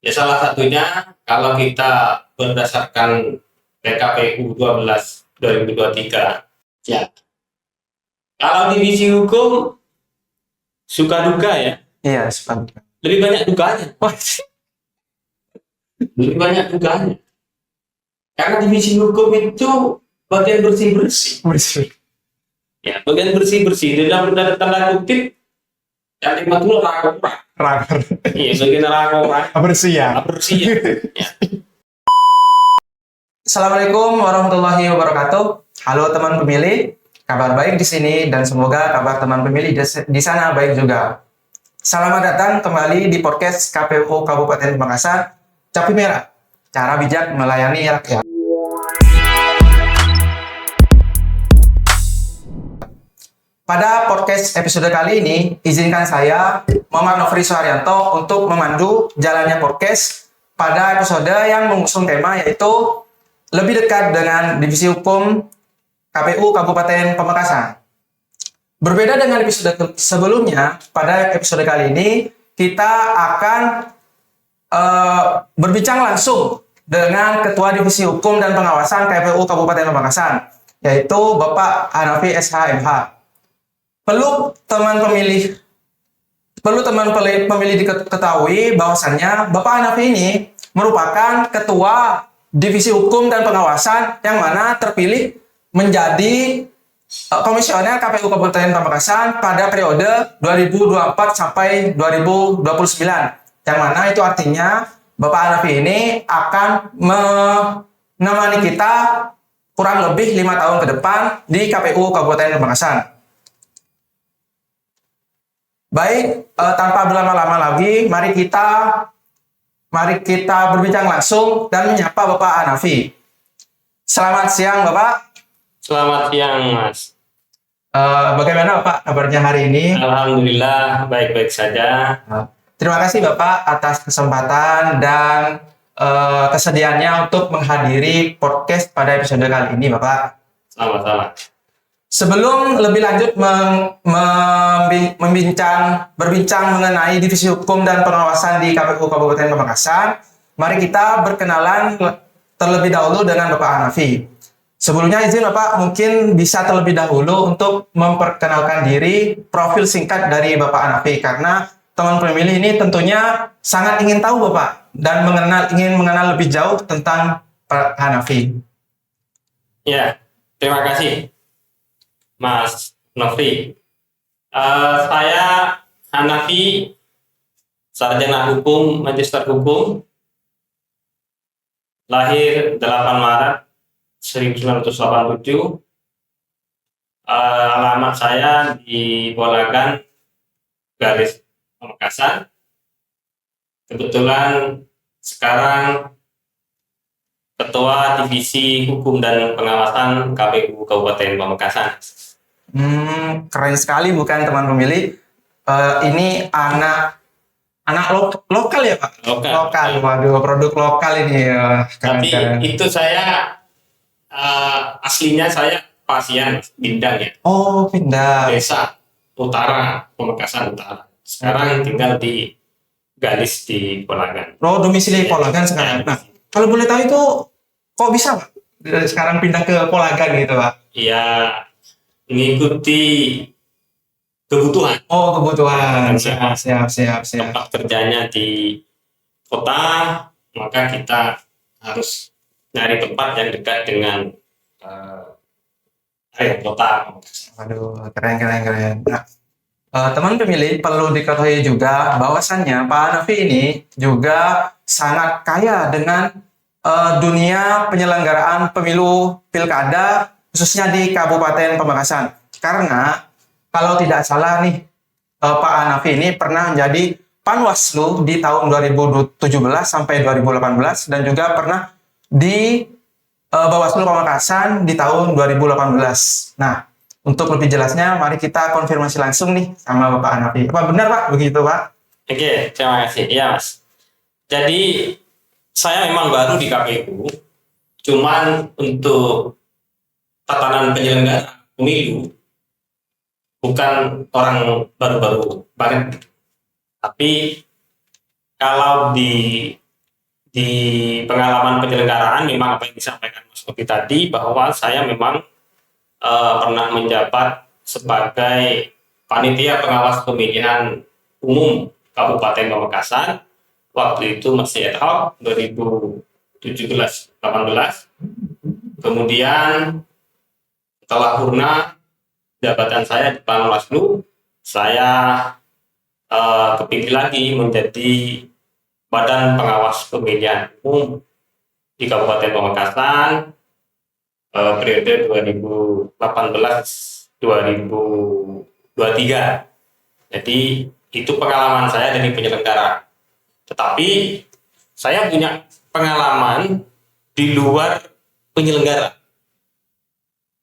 Ya salah satunya kalau kita berdasarkan PKPU 12 2023. Ya, kalau divisi hukum suka duka ya. Iya, sepatu. Lebih banyak dukanya. Lebih banyak dukanya. Karena divisi hukum itu bagian bersih-bersih. Bersih. Ya, bagian bersih-bersih dalam tanda kutip yang dimaksud rakor. Rakor. Iya, bagian rakor. Bersih ya. Bersih ya. Ya. Assalamualaikum warahmatullahi wabarakatuh. Halo teman pemilih, kabar baik di sini dan semoga kabar teman pemilih di sana baik juga. Selamat datang kembali di podcast KPU Kabupaten Pamekasan, Capi Merah, cara bijak melayani rakyat. Pada podcast episode kali ini, izinkan saya, Muhammad Nofri Suharyanto, untuk memandu jalannya podcast pada episode yang mengusung tema yaitu lebih dekat dengan Divisi Hukum KPU Kabupaten Pamekasan. Berbeda dengan episode sebelumnya, pada episode kali ini kita akan berbincang langsung dengan Ketua Divisi Hukum dan Pengawasan KPU Kabupaten Pamekasan, yaitu Bapak Hanafi SHMH. Perlu teman pemilih diketahui bahwasannya Bapak Hanafi ini merupakan Ketua Divisi Hukum dan Pengawasan yang mana terpilih menjadi komisioner KPU Kabupaten Pamekasan pada periode 2024 sampai 2029. Yang mana itu artinya Bapak Hanafi ini akan menemani kita kurang lebih 5 tahun ke depan di KPU Kabupaten Pamekasan. Baik, tanpa berlama-lama lagi, mari kita berbincang langsung dan menyapa Bapak Hanafi. Selamat siang, Bapak. Selamat siang, Mas. Bagaimana Bapak kabarnya hari ini? Alhamdulillah, baik-baik saja. Terima kasih Bapak atas kesempatan dan kesediaannya untuk menghadiri podcast pada episode kali ini, Bapak. Sama-sama. Sebelum lebih lanjut berbincang mengenai Divisi Hukum dan Pengawasan di KPU Kabupaten Pamekasan, mari kita berkenalan terlebih dahulu dengan Bapak Hanafi. Sebelumnya izin Bapak mungkin bisa terlebih dahulu untuk memperkenalkan diri, profil singkat dari Bapak Hanafi, karena teman pemilih ini tentunya sangat ingin tahu Bapak dan ingin mengenal lebih jauh tentang Pak Hanafi. Ya, terima kasih Mas Nofri. Saya Hanafi, sarjana hukum, magister hukum, lahir 8 Maret 1987. Alamat saya di Bolagan, Garis Pamekasan. Kebetulan sekarang Ketua Divisi Hukum dan Pengawasan KPU Kabupaten Pamekasan. Keren sekali bukan teman pemilih? Ini anak lokal ya Pak? Lokal. Waduh, produk lokal ini ya. Tapi itu saya aslinya saya Pasian Bindang ya. Oh, Pindang. Desa Utara, Pamekasan Utara. Sekarang tinggal di Galis di Bolagan. Oh, domisili Bolagan sekarang. Nah, kalau boleh tahu itu kok bisa Pak sekarang pindah ke Bolagan gitu Pak? Iya, mengikuti kebutuhan. Oh, kebutuhan. Siap. Siap. Tempat kerjanya di kota, maka kita harus nyari tempat yang dekat dengan kota. Aduh, keren. Nah, teman pemilih perlu diketahui juga bahwasannya Pak Hanafi ini juga sangat kaya dengan dunia penyelenggaraan pemilu pilkada khususnya di Kabupaten Pamekasan. Karena kalau tidak salah nih, Pak Hanafi ini pernah menjadi Panwaslu di tahun 2017 sampai 2018 dan juga pernah di Bawaslu Pamekasan di tahun 2018. Nah, untuk lebih jelasnya, mari kita konfirmasi langsung nih sama Bapak Hanafi. Apa benar Pak begitu Pak? Oke, terima kasih. Iya Mas. Jadi saya memang baru di KPU, cuman untuk tatanan penyelenggara pemilu bukan orang baru-baru banget. Tapi kalau di di pengalaman penyelenggaraan memang apa yang disampaikan Mas Kopi tadi, bahwa saya memang pernah menjabat sebagai panitia pengawas pemilihan umum Kabupaten Pamekasan. Waktu itu masih ad hoc 2017-18. Kemudian setelah purna jabatan saya di Panwaslu, saya kepilih lagi menjadi Badan Pengawas Pemilihan Umum di Kabupaten Pamekasan periode 2018-2023. Jadi itu pengalaman saya dari penyelenggara. Tetapi saya punya pengalaman di luar penyelenggara.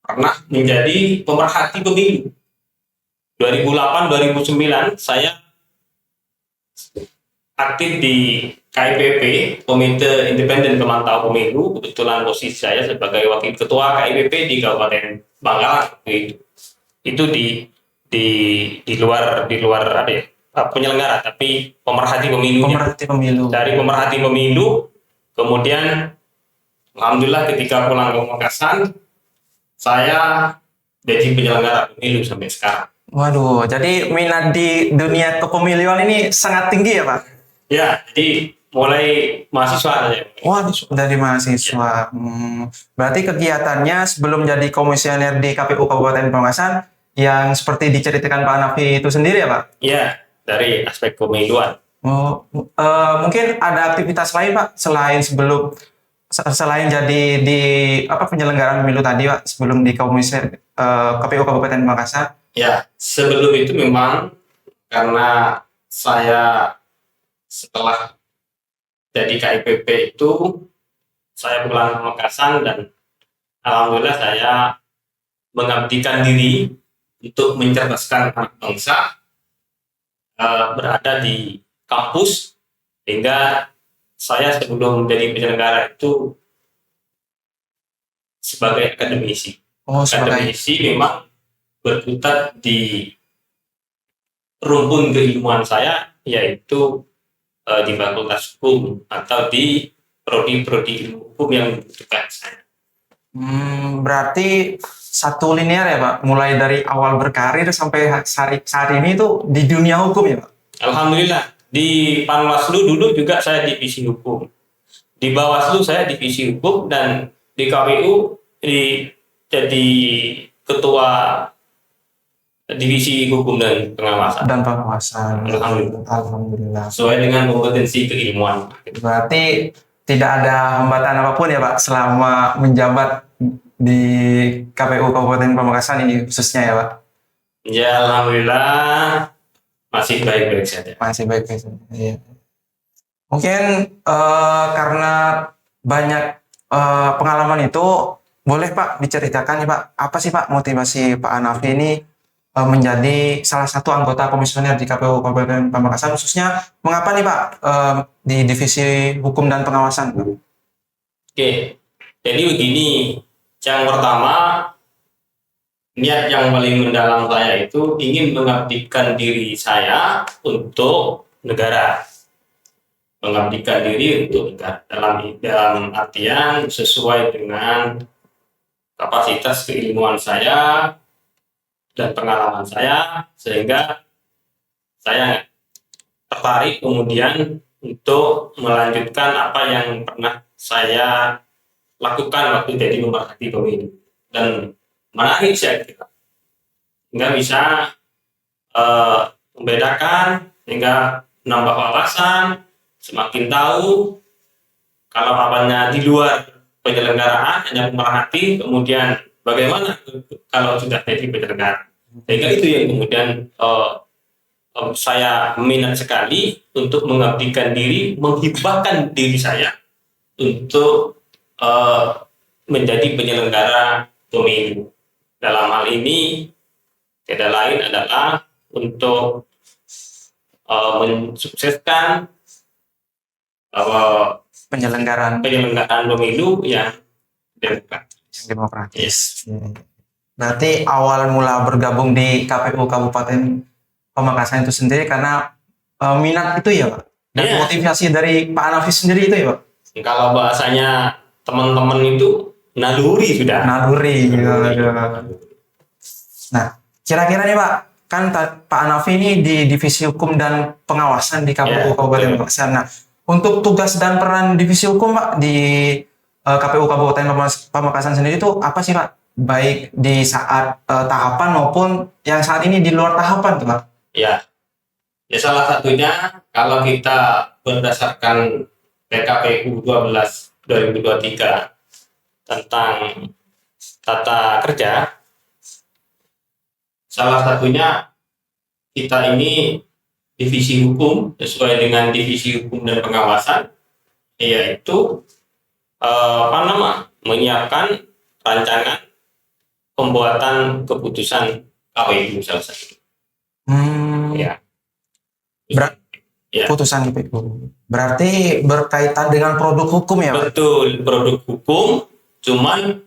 Pernah menjadi pemerhati pemilu. 2008-2009 saya aktif di KIPP, Komite Independen Pemantau Pemilu. Kebetulan posisi saya sebagai wakil ketua KIPP di Kabupaten Bangkalan. Itu di luar apa ya, penyelenggara, tapi pemerhati pemilu. Pemerhati pemilu. Dari pemerhati pemilu, kemudian alhamdulillah ketika pulang ke Pamekasan, saya jadi penyelenggara pemilu sampai sekarang. Waduh, jadi minat di dunia kepemiluan ini sangat tinggi ya Pak? Ya, jadi mulai mahasiswa saja. Waduh, dari mahasiswa. Berarti kegiatannya sebelum jadi komisioner di KPU Kabupaten Pamekasan yang seperti diceritakan Pak Nafi itu sendiri ya Pak? Ya, dari aspek kepemiluan. Mungkin ada aktivitas lain Pak selain jadi di penyelenggaraan pemilu tadi Pak, sebelum di komisioner KPU Kabupaten Pamekasan? Ya, sebelum itu memang karena saya setelah jadi KIPP itu saya pulang ke Pamekasan dan alhamdulillah saya mengabdikan diri untuk mencerdaskan anak bangsa, berada di kampus, sehingga saya sebelum menjadi penyelenggara itu sebagai akademisi. Akademisi memang berkutat di rumpun keilmuan saya, yaitu di Fakultas Hukum atau di prodi ilmu hukum yang membutuhkan saya. Berarti satu linear ya Pak, mulai dari awal berkarir sampai saat ini itu di dunia hukum ya Pak? Alhamdulillah, di Panwaslu dulu juga saya divisi hukum, di Bawaslu saya divisi hukum, dan di KPU jadi ketua divisi hukum dan pengawasan. Alhamdulillah. Sesuai dengan kompetensi keilmuan. Berarti tidak ada hambatan apapun ya Pak selama menjabat di KPU Kabupaten Pamekasan ini khususnya ya Pak? Ya, alhamdulillah masih baik-baik saja. Masih baik-baik saja. Ya. Mungkin karena banyak pengalaman itu, boleh Pak diceritakan nih Pak, apa sih Pak motivasi Pak Hanafi ini menjadi salah satu anggota komisioner di KPU Kabupaten Pamekasan, khususnya mengapa nih Pak di divisi hukum dan pengawasan? Oke, jadi begini, yang pertama, niat yang paling mendalam saya itu ingin mengabdikan diri saya untuk negara, mengabdikan diri untuk negara dalam artian sesuai dengan kapasitas keilmuan saya dan pengalaman saya, sehingga saya tertarik kemudian untuk melanjutkan apa yang pernah saya lakukan waktu jadi pemerhati pemilu, dan menarik saya kira, hingga bisa membedakan, hingga menambah wawasan, semakin tahu kalau apanya di luar penyelenggaraan hanya pemerhati, kemudian bagaimana kalau sudah jadi penyelenggara. Sehingga itu yang kemudian saya minat sekali untuk mengabdikan diri, menghibahkan diri saya untuk menjadi penyelenggara pemilu. Dalam hal ini tidak lain adalah untuk mensukseskan penyelenggaraan pemilu yang demokratis. Berarti awal mula bergabung di KPU Kabupaten Pamekasan itu sendiri karena minat itu ya Pak? Dan motivasi dari Pak Hanafi sendiri itu ya Pak? Kalau bahasanya teman-teman itu naluri sudah. Naluri. Naluri. Nah, kira-kira nih Pak, kan Pak Hanafi ini di Divisi Hukum dan Pengawasan di KPU Ya, Kabupaten betul. Pamekasan. Nah, untuk tugas dan peran Divisi Hukum Pak di KPU Kabupaten Pamekasan sendiri itu apa sih Pak? Baik di saat tahapan maupun yang saat ini di luar tahapan tuh Pak. Ya, ya salah satunya kalau kita berdasarkan PKPU 12 2023 tentang tata kerja, salah satunya kita ini divisi hukum sesuai dengan divisi hukum dan pengawasan, yaitu menyiapkan rancangan pembuatan keputusan KPU salah satu. Ya. Ya. Putusan KPU. Berarti berkaitan dengan produk hukum ya Pak? Betul, produk hukum, cuman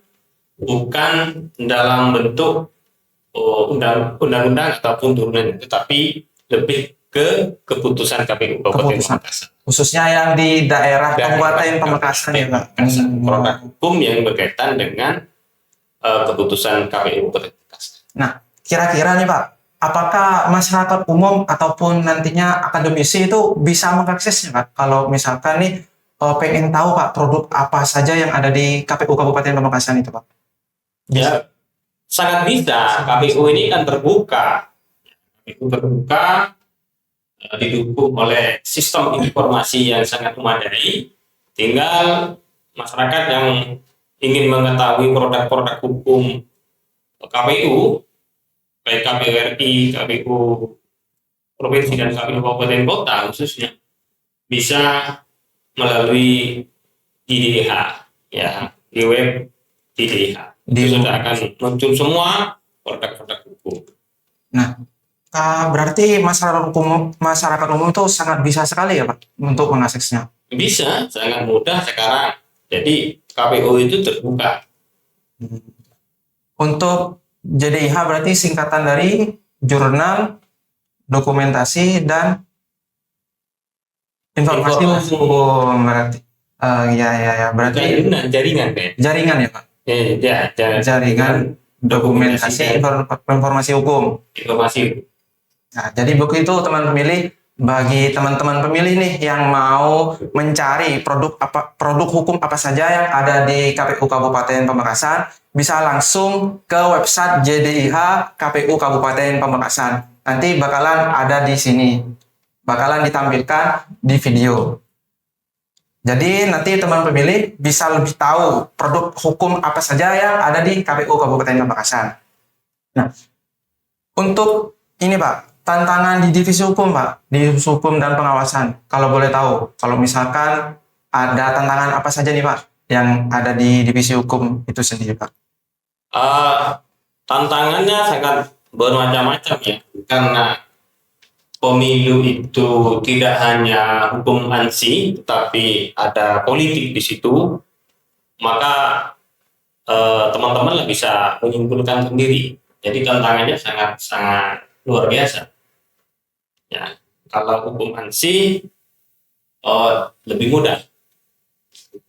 bukan dalam bentuk undang-undang ataupun turunan, tetapi lebih ke keputusan KPU Kabupaten Pamekasan. Khususnya yang di daerah Kabupaten Pamekasan ya Pak. Produk hukum yang berkaitan dengan keputusan KPU Kabupaten Pamekasan. Nah, kira-kira nih Pak, apakah masyarakat umum ataupun nantinya akademisi itu bisa mengaksesnya Pak? Kalau misalkan nih pengen tahu Pak produk apa saja yang ada di KPU Kabupaten Pamekasan itu Pak? Ya, sangat bisa. KPU ini kan terbuka. KPU terbuka, didukung oleh sistem informasi yang sangat memadai. Tinggal masyarakat yang ingin mengetahui produk-produk hukum KPU, baik KPU RI, KPU Provinsi dan KPU Kabupaten Kota khususnya, bisa melalui DDIH, ya, di web DDIH. Itu sudah akan muncul semua produk-produk hukum. Nah, berarti masyarakat umum itu sangat bisa sekali ya Pak untuk mengaksesnya. Bisa, sangat mudah sekarang. Jadi KPU itu terbuka. Untuk JDIH berarti singkatan dari jurnal, dokumentasi, dan informasi hukum berarti. Ya, berarti jaringan kan? Jaringan ya Pak? Ya, jaringan dokumentasi informasi hukum. Nah, jadi begitu teman pemilih, bagi teman-teman pemilih nih yang mau mencari produk hukum apa saja yang ada di KPU Kabupaten Pamekasan, bisa langsung ke website JDIH KPU Kabupaten Pamekasan. Nanti bakalan ada di sini, bakalan ditampilkan di video. Jadi nanti teman pemilih bisa lebih tahu produk hukum apa saja yang ada di KPU Kabupaten Pamekasan. Nah, untuk ini Pak, tantangan di divisi hukum Pak, di divisi hukum dan pengawasan, kalau boleh tahu, kalau misalkan ada tantangan apa saja nih Pak yang ada di divisi hukum itu sendiri Pak? Tantangannya sangat bermacam-macam ya, karena pemilu itu tidak hanya hukum ansi, tetapi ada politik di situ, maka teman-teman bisa menyimpulkan sendiri. Jadi tantangannya sangat luar biasa. Ya, kalau hukum ansi lebih mudah,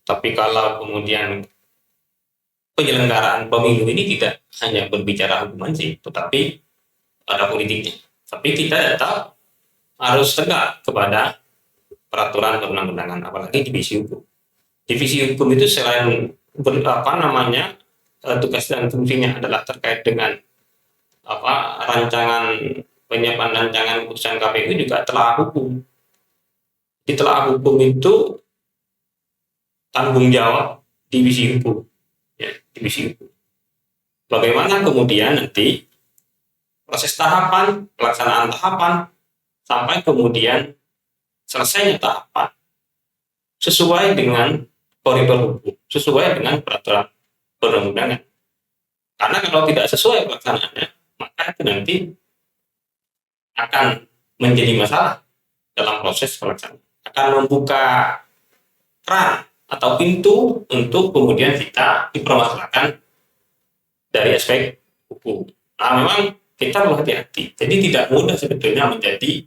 tapi kalau kemudian penyelenggaraan pemilu ini tidak hanya berbicara hukum ansi, tetapi ada politiknya. Tapi kita tetap harus tegak kepada peraturan perundang-undangan, apalagi divisi hukum. Divisi hukum itu selain tugas dan fungsinya adalah terkait dengan penyiapan rancangan keputusan KPU, juga telah hukum. Di telah hukum itu tanggung jawab divisi hukum, ya, divisi hukum. Bagaimana kemudian nanti proses tahapan, pelaksanaan tahapan, sampai kemudian selesainya tahapan sesuai dengan koridor hukum, sesuai dengan peraturan perundang-undangan. Karena kalau tidak sesuai pelaksanaannya, maka itu nanti akan menjadi masalah dalam proses pelaksanaan. Akan membuka keran atau pintu untuk kemudian kita dipermasalahkan dari aspek hukum. Nah, memang kita perlu hati-hati. Jadi tidak mudah sebetulnya menjadi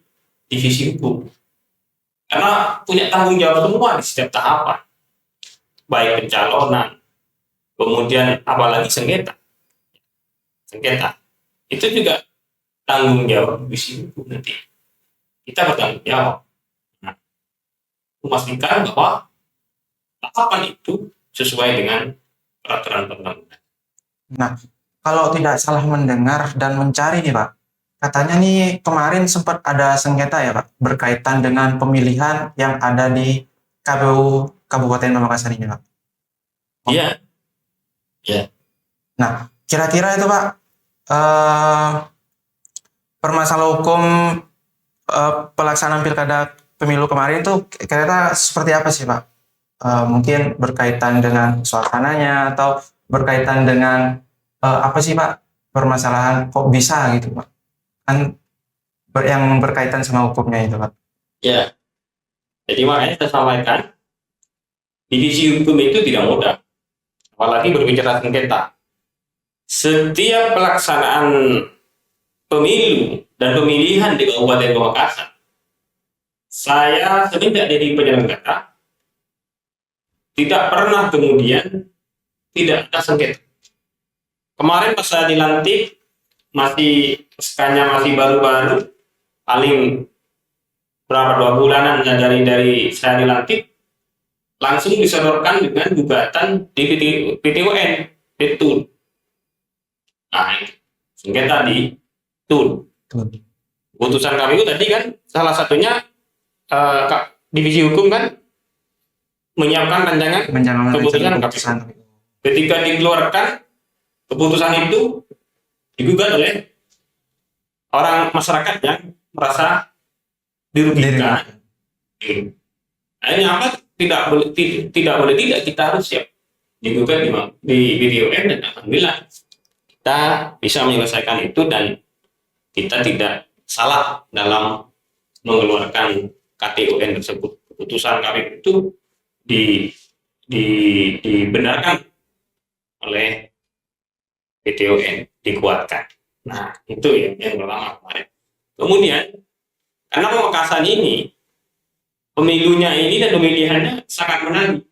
divisi hukum, karena punya tanggung jawab semua di setiap tahapan. baik pencalonan, kemudian apalagi sengketa itu juga tanggung jawab divisi hukum nanti. Kita bertanggung jawab. Nah, memastikan bahwa tahapan itu sesuai dengan peraturan perundang-undangan. Nah, kalau tidak salah mendengar dan mencari nih Pak, katanya nih kemarin sempat ada sengketa ya Pak, berkaitan dengan pemilihan yang ada di KPU Kabupaten Pamekasan ini Pak. Iya, ya. Nah, kira-kira itu Pak, eh, permasalahan hukum pelaksanaan pilkada pemilu kemarin itu kira-kira seperti apa sih Pak? Mungkin berkaitan dengan suasananya atau berkaitan dengan apa sih Pak permasalahan kok bisa gitu Pak? Kan yang berkaitan sama hukumnya itu Pak. Ya, jadi makanya saya sampaikan, divisi hukum itu tidak mudah, apalagi berbicara sengketa. Setiap pelaksanaan pemilu dan pemilihan di Kabupaten Pamekasan, saya semenjak jadi penyelenggara tidak pernah kemudian tidak ada sengketa. Kemarin pas saya dilantik, SK-nya masih baru-baru, paling berapa 2 bulanan dari saya dilantik, langsung disodorkan dengan gugatan di PT-UN, betul. Nah, sengketa di TUN. Putusan KPU tadi kan salah satunya divisi hukum kan menyiapkan rancangan keputusan KPU. Ketika dikeluarkan keputusan itu digugat oleh orang masyarakat yang merasa dirugikan. Akhirnya apa? Tidak boleh tidak, kita harus siap digugat di PT-UN, dan alhamdulillah kita bisa menyelesaikan itu dan kita tidak salah dalam mengeluarkan KTUN tersebut. Keputusan KPU itu dibenarkan oleh PT-UN, dikuatkan. Nah, itu yang pertama kemarin. Kemudian, karena Pamekasan ini, pemilunya ini dan pemilihannya sangat menarik.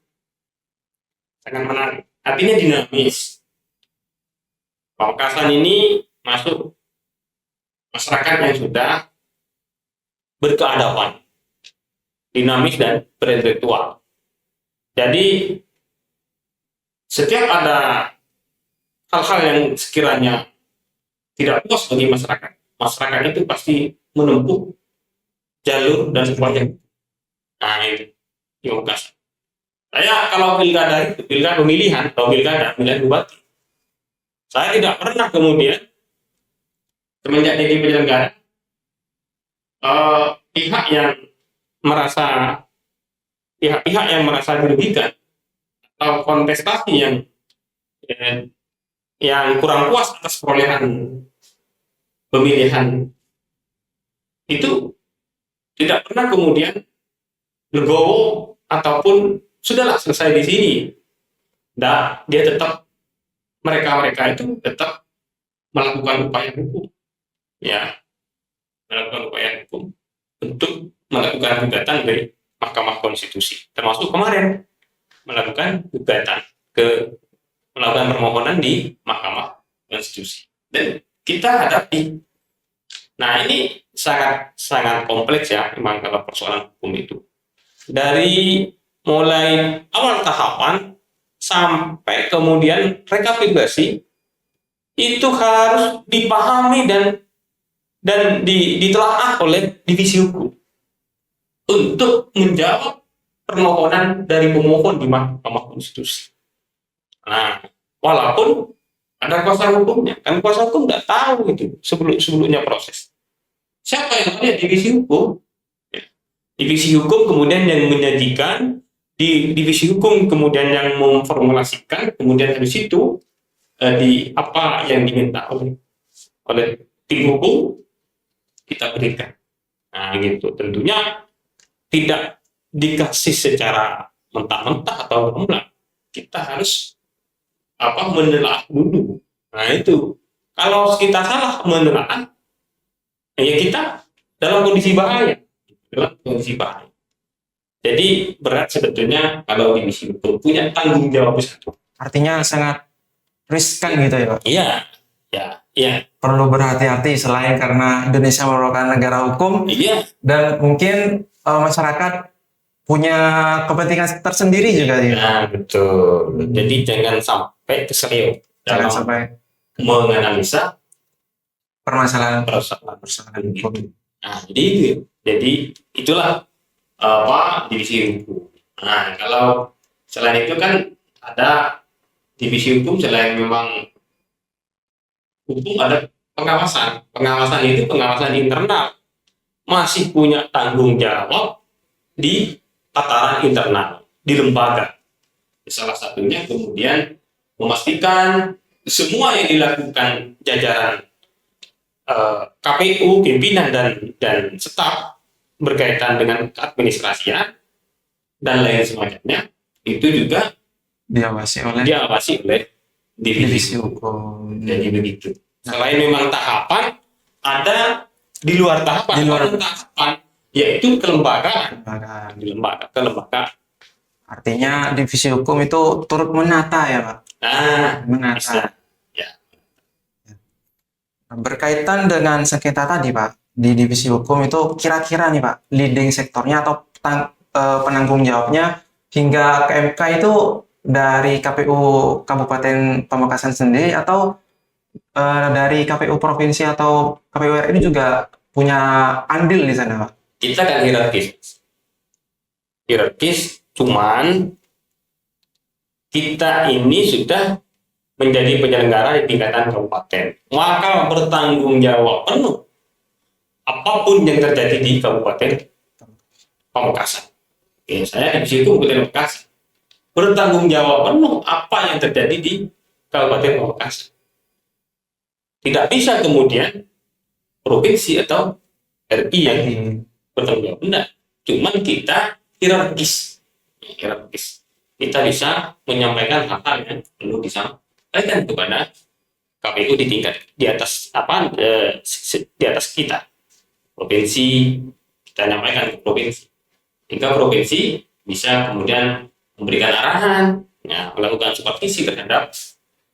Sangat menarik. Artinya dinamis. Pamekasan ini masuk masyarakat yang sudah berkeadaban, dinamis dan berintelektual. Jadi setiap ada hal-hal yang sekiranya tidak puas bagi masyarakat itu pasti menempuh jalur dan upaya. Nah, itu Pamekasan. Saya kalau pilkada pemilihan bupati, saya tidak pernah kemudian semenjak jadi penyelenggara pihak yang merasa dirugikan atau kontestasi yang kurang puas atas perolehan pemilihan itu tidak pernah kemudian legowo ataupun sudahlah selesai di sini. Nah, dia tetap mereka itu tetap melakukan upaya hukum, melakukan upaya hukum untuk melakukan gugatan dari Mahkamah Konstitusi, termasuk kemarin melakukan permohonan di Mahkamah Konstitusi, dan kita hadapi. Nah, ini sangat kompleks ya, memang kalau persoalan hukum itu. Dari mulai awal tahapan sampai kemudian rekapitulasi itu harus dipahami dan ditelaah oleh divisi hukum untuk menjawab permohonan dari pemohon di Mahkamah Konstitusi. Nah, walaupun ada kuasa hukumnya, kan kuasa hukum nggak tahu itu sebelumnya proses. Siapa yang namanya divisi hukum? Divisi hukum kemudian yang menyajikan, di divisi hukum kemudian yang memformulasikan, kemudian habis itu di apa yang diminta oleh tim hukum kita berikan. Nah, gitu. Tentunya tidak dikasih secara mentah-mentah atau gamblang. Kita harus menelaah dulu. Nah, itu. Kalau kita salah menelaah, ya kita dalam kondisi bahaya. Jadi berat sebetulnya kalau divisi hukum punya tanggung jawab besar. Artinya sangat riskan gitu ya Pak. Iya, ya, iya, Perlu berhati-hati selain karena Indonesia merupakan negara hukum iya. dan mungkin masyarakat punya kepentingan tersendiri juga ya. Nah, betul. Jadi jangan sampai keselio Jangan dalam sampai menganalisa permasalahan persoalan hukum. gitu. Nah, jadi itulah apa divisi hukum. Nah, kalau selain itu kan ada divisi hukum selain memang hukum ada pengawasan. Pengawasan itu pengawasan internal masih punya tanggung jawab di tataran internal di lembaga. Salah satunya kemudian memastikan semua yang dilakukan jajaran KPU, pimpinan dan staf berkaitan dengan administrasian dan lain semacamnya itu juga diawasi oleh divisi hukum. Jadi begitu. Selain memang tahapan, ada di luar tahapan, yaitu kelembagaan. Kelembagaan. Artinya divisi hukum itu turut menata ya Pak. Menata. Bisa. Ya. Berkaitan dengan sengketa tadi Pak, di divisi hukum itu kira-kira nih Pak, leading sektornya atau penanggung jawabnya hingga ke MK itu dari KPU Kabupaten Pamekasan sendiri atau dari KPU Provinsi atau KPU RI juga punya andil di sana Pak? Kita kan hierarkis, cuman kita ini sudah menjadi penyelenggara di tingkatan kabupaten, maka bertanggung jawab penuh apapun yang terjadi di Kabupaten Pamekasan. Saya di situ Kabupaten Pamekasan bertanggung jawab penuh apa yang terjadi di Kabupaten Pamekasan. Tidak bisa kemudian provinsi atau RI yang bertanggung jawab, enggak. Cuman kita hierarkis. Kita bisa menyampaikan hal-hal yang perlu disampaikan kepada KPU di tingkat di atas di atas kita. Provinsi kita nyampaikan ke provinsi. Hingga provinsi bisa kemudian memberikan arahan, melakukan supervisi terhadap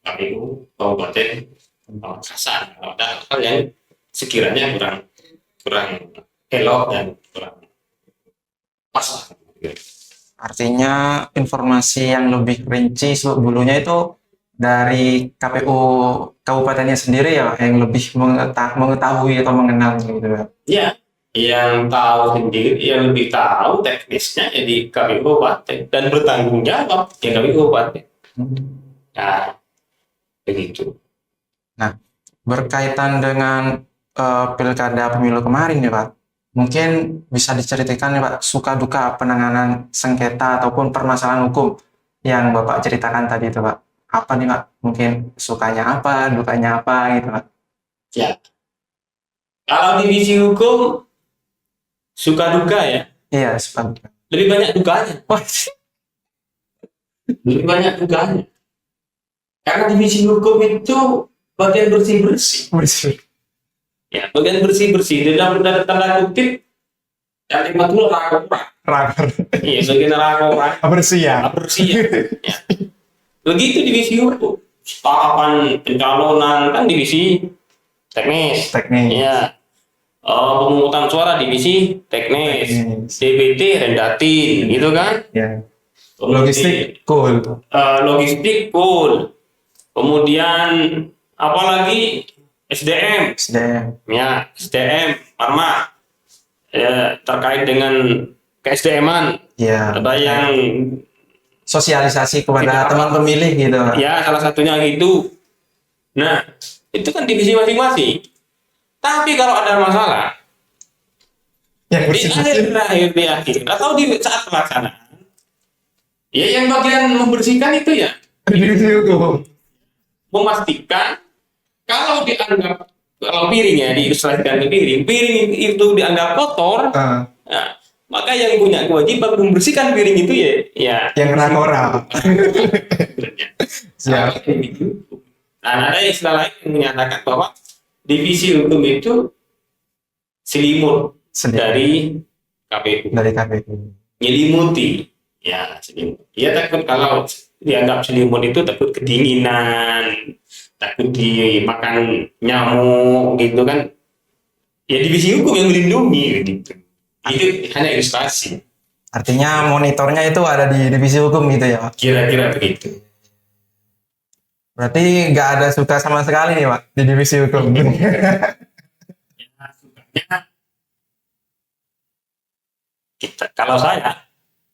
KPU Kabupaten Pamekasan. Ada hal yang sekiranya kurang elok dan kurang pas. Artinya informasi yang lebih rinci sebelumnya itu dari KPU kabupatennya sendiri ya, yang lebih mengetahui atau mengenal gitu ya. Ya, yang tahu sendiri, yang lebih tahu teknisnya ya di KPU kabupaten dan bertanggung jawab di KPU kabupaten. Nah, begitu. Nah, berkaitan dengan pilkada pemilu kemarin ya Pak, mungkin bisa diceritakan ya Pak, suka duka penanganan sengketa ataupun permasalahan hukum yang Bapak ceritakan tadi itu Pak. Apa nih Pak? Mungkin sukanya apa, dukanya apa gitu Pak? Ya. Kalau divisi hukum suka duka ya? Iya, suka duka. Lebih banyak dukanya. Lebih banyak dukanya. Karena divisi hukum itu bagian bersih-bersih. Ya, bagian bersih-bersih dalam tanda kutip kalimat itu rakor. Iya, bagian rakor. Bersih ya. Ya. Begitu divisi hukum. Tahapan pencalonan kan divisi teknis. Ya. Pemungutan suara divisi teknis. DPT rendatin, gitu kan? Ya. Logistik cool. Kemudian apalagi SDM. Ya, SDM, Parma. Ya, terkait dengan ke-SDM-an. Ya. Ada yang sosialisasi kepada teman pemilih gitu. Ya, salah satunya gitu. Nah, itu kan divisi masing-masing. Tapi kalau ada masalah, di akhir atau di saat pelaksanaan, ya yang bagian membersihkan itu ya memastikan kalau dianggap piringnya diilustrasikan ke piring itu dianggap kotor, maka yang punya kewajiban membersihkan piring itu ya yang kena koral. Nah, ada istilah lain yang menyatakan bahwa divisi hukum itu selimut dari KPU. nyelimuti, ya selimut. Dia takut kalau dianggap selimut itu takut kedinginan, takut dimakan nyamuk gitu kan. Ya divisi hukum yang melindungi gitu. Itu hanya ilustrasi. Artinya monitornya itu ada di divisi hukum gitu ya Pak? Kira-kira begitu. Berarti nggak ada suka sama sekali nih Pak di divisi hukum. Ya, sukanya kalau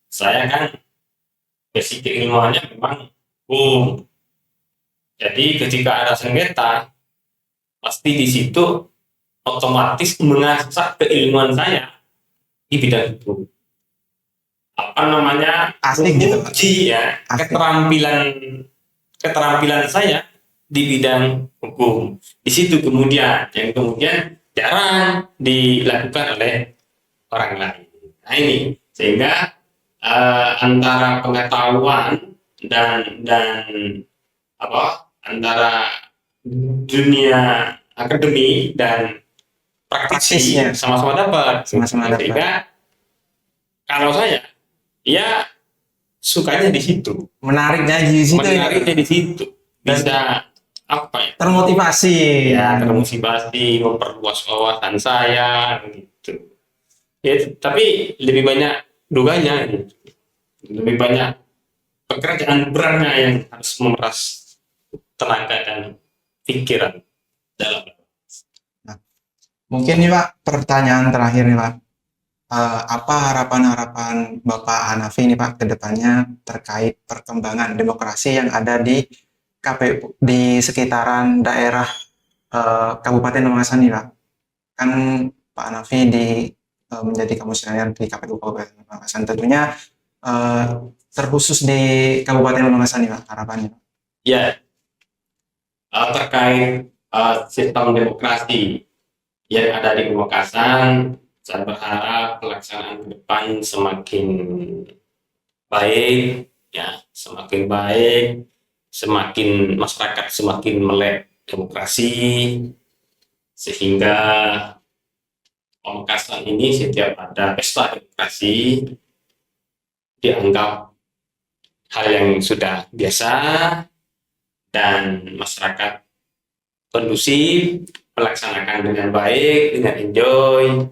saya kan basic keilmuannya memang hukum. Jadi ketika ada sengketa, pasti di situ otomatis mengasah keilmuan saya di bidang hukum. Apa namanya? Asik gitu, Pak. Menguji ya Asik. keterampilan saya di bidang hukum. Di situ kemudian yang kemudian jarang dilakukan oleh orang lain. Nah ini sehingga antara pengetahuan dan apa antara dunia akademi dan praktisi Praksisnya. sama-sama dapat. Sama-sama dapat. Sehingga kalau saya ya sukanya di situ, Menariknya di situ ya. menariknya di situ, bisa apa ya? Termotivasi. Ya termotivasi, memperluas wawasan saya gitu. Ya tapi lebih banyak duganya, gitu. Lebih banyak pekerjaan beratnya yang harus memeras tenaga dan pikiran dalam. Mungkin nih Pak, pertanyaan terakhir nih Pak. Apa harapan-harapan Bapak Hanafi nih Pak ke depannya terkait perkembangan demokrasi yang ada di KPU di sekitaran daerah Kabupaten Pamekasan nih Pak? Kan Pak Hanafi menjadi komisioner di KPU Kabupaten Pamekasan, tentunya terkhusus di Kabupaten Pamekasan nih Pak harapannya. Ya, terkait sistem demokrasi yang ada di Pamekasan, saya berharap pelaksanaan ke depan semakin baik, ya, semakin baik, semakin masyarakat semakin melek demokrasi, sehingga Pamekasan ini setiap ada pesta demokrasi dianggap hal yang sudah biasa dan masyarakat kondusif, melaksanakan dengan baik, dengan enjoy.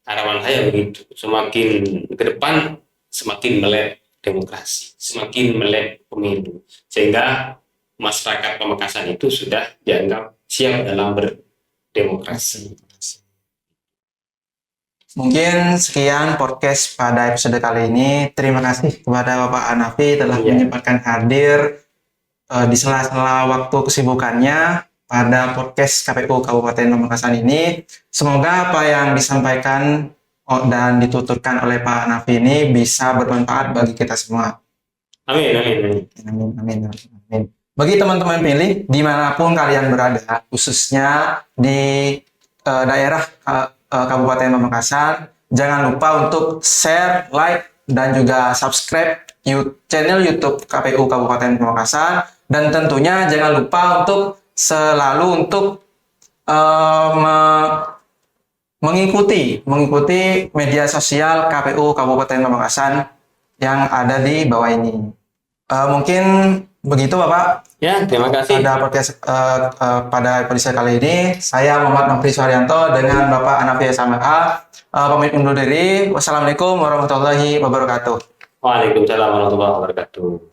Harapan saya begitu, semakin ke depan semakin melek demokrasi, semakin melek pemilu, sehingga masyarakat Pamekasan itu sudah dianggap siap dalam berdemokrasi. Mungkin sekian podcast pada episode kali ini. Terima kasih kepada Bapak Hanafi telah menyempatkan hadir di sela-sela waktu kesibukannya pada podcast KPU Kabupaten Pamekasan ini. Semoga apa yang disampaikan dan dituturkan oleh Pak Hanafi ini bisa bermanfaat bagi kita semua. Amin, amin, amin. Amin, amin, amin. Bagi teman-teman pilih dimanapun kalian berada, khususnya di daerah Kabupaten Pamekasan, jangan lupa untuk share, like, dan juga subscribe channel YouTube KPU Kabupaten Pamekasan, dan tentunya jangan lupa untuk selalu untuk mengikuti media sosial KPU Kabupaten Pamekasan yang ada di bawah ini. Mungkin begitu Bapak. Ya, terima kasih. Pada podcast pada episode kali ini, saya Muhammad Nofri Suharyanto dengan Bapak Hanafi SMA pamit undur diri. Wassalamualaikum warahmatullahi wabarakatuh. Waalaikumsalam warahmatullahi wabarakatuh.